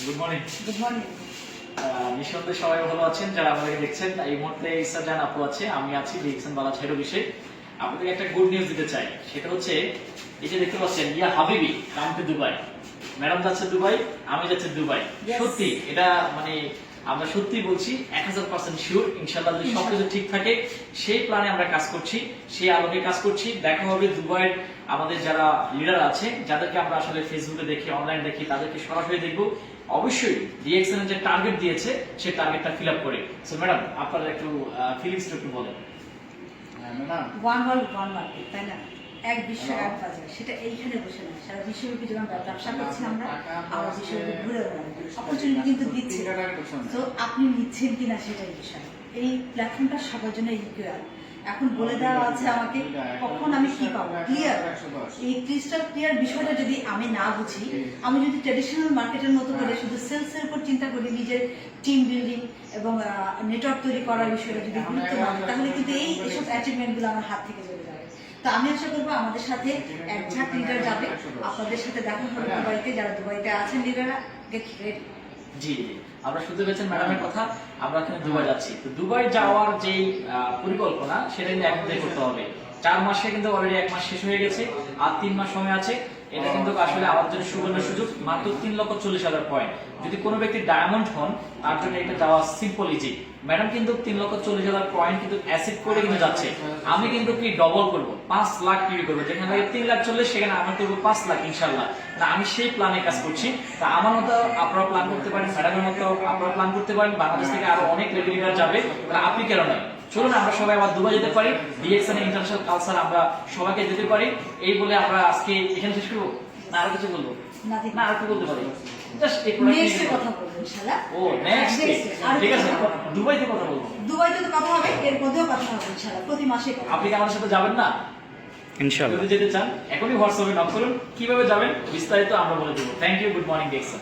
Good morning. Good morning. নিঃসন্দেহে সবাই ভালো আছেন যারা আমাদেরকে দেখছেন। এই মুহূর্তে ইসাজান আপু আছে, আমি আছি লিখছেন বালা ছেড়ে বিষয়ে আপনাদের একটা গুড নিউজ দিতে চাই। সেটা হচ্ছে এই যে দেখতে পাচ্ছেন ইয়া হাবিবি কাম টু দুবাই। ম্যাডাম যাচ্ছে দুবাই, আমি যাচ্ছি দুবাই। সত্যি এটা মানে আমরা সত্যি বলছি 1000% শিওর। ইনশাআল্লাহ যদি সবকিছু ঠিক থাকে সেই প্ল্যানে আমরা কাজ করছি, সেই আলোকে কাজ করছি। দেখা হবে দুবাইয়ের আমাদের যারা লিডার আছে, যাদেরকে আমরা আসলে ফেসবুকে দেখি, অনলাইন দেখি, তাদেরকে সরাসরি দেখবো। অবশ্যই ডিএক্সএন যে টার্গেট দিয়েছে সেই টার্গেটটা ফিল আপ করে। সো ম্যাডাম আপনারা একটু ফিলিংসটা একটু বলেন। Madam one world one market, তাই না? এক বিশ্ব এক বাজার, সেটা এইখানে বসে না, সারা বিশ্বব্যাপী যখন ব্যবসা করছি আমরা বিশ্বব্যাপী ঘুরে বেড়াবো, অপরচুনিটি কিন্তু দিচ্ছে। তো আপনি নিচ্ছেন কিনা সেটাই বিষয়। এই প্ল্যাটফর্মটা সবার জন্য ইকুয়াল। এখন বলে দেওয়া আছে আমাকে কখন আমি কি পাবো, ক্লিয়ার। এই ক্রিস্টাল ক্লিয়ার বিষয়টা যদি আমি না বুঝি, আমি যদি ট্রেডিশনাল মার্কেটের মতো করে শুধু সেলসের উপর চিন্তা করি, নিজের টিম বিল্ডিং এবং নেটওয়ার্ক তৈরি করার বিষয়টা যদি গুরুত্ব না দিই, তাহলে কিন্তু এইসব অ্যাচিভমেন্টগুলো আমার হাত থেকে চলে যাবে। তো আমি আশা করবো আমাদের সাথে এক ঝাঁক লিডার যাবে, আপনাদের সাথে দেখা হবে দুবাইতে। যারা দুবাইতে আছেন লিডাররা, গেট রেডি। জি, আমরা শুনতে পেয়েছেন ম্যাডামের কথা। আমরা এখানে দুবাই যাচ্ছি, তো দুবাই যাওয়ার যে পরিকল্পনা সেটা কিন্তু এখন থেকে করতে হবে। 4 মাসে কিন্তু অলরেডি 1 মাস শেষ হয়ে গেছে, আর 3 মাস সময় আছে। এটা কিন্তু আসলে আমাদের জন্য সুবর্ণ সুযোগ। মাত্র 3,40,000 পয়েন্ট। যদি কোনো ব্যক্তি ডায়মন্ড হন, তার জন্য এটা যাওয়া সিম্পল ইজি। ম্যাডাম কিন্তু 3,40,000 পয়েন্ট কিন্তু অ্যাসিভ করে কিন্তু যাচ্ছে। আমি কিন্তু কি ডবল করবো, 5 লাখ কিউই করবো। যেখানে 3,40,000 সেখানে আমি করবো 5 লাখ ইনশাল্লাহ। আমি সেই প্ল্যানে কাজ করছি। তা আমার মতো আপনারা প্ল্যান করতে পারেন, ম্যাডামের মতো আপনারা প্ল্যান করতে পারেন। বাংলাদেশ থেকে আরো অনেক লিডার যাবে, আপনি কেন নয়? চলুন আমরা সবাই আবার দুবাই যেতে পারি। ডিএক্সএন ইন্টারন্যাশনাল কালচার আমরা সবাইকে যেতে পারি। এই বলে আমরা আজকে এখানে শেষ করবো, না আরো কিছু বলবো? না আর কি বলতে পারি? জাস্ট এই নেক্সট কথা বলবো ইনশাআল্লাহ। ও নেক্সট, ঠিক আছে, দুবাইতে কথা বলবো। দুবাইতে তো কথা হবে, এর মধ্যেও কথা হবে ইনশাআল্লাহ, প্রতি মাসে। আপনি কি আমাদের সাথে যাবেন না? ইনশাআল্লাহ। যদি যেতে চান এখনই হোয়াটসঅ্যাপে নক করুন, কিভাবে যাবেন বিস্তারিত আমরা বলে দেব। Thank you, good morning DXN.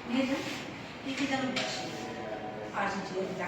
নিয়ে যান, কি কি জানো আর্জেন্টিনা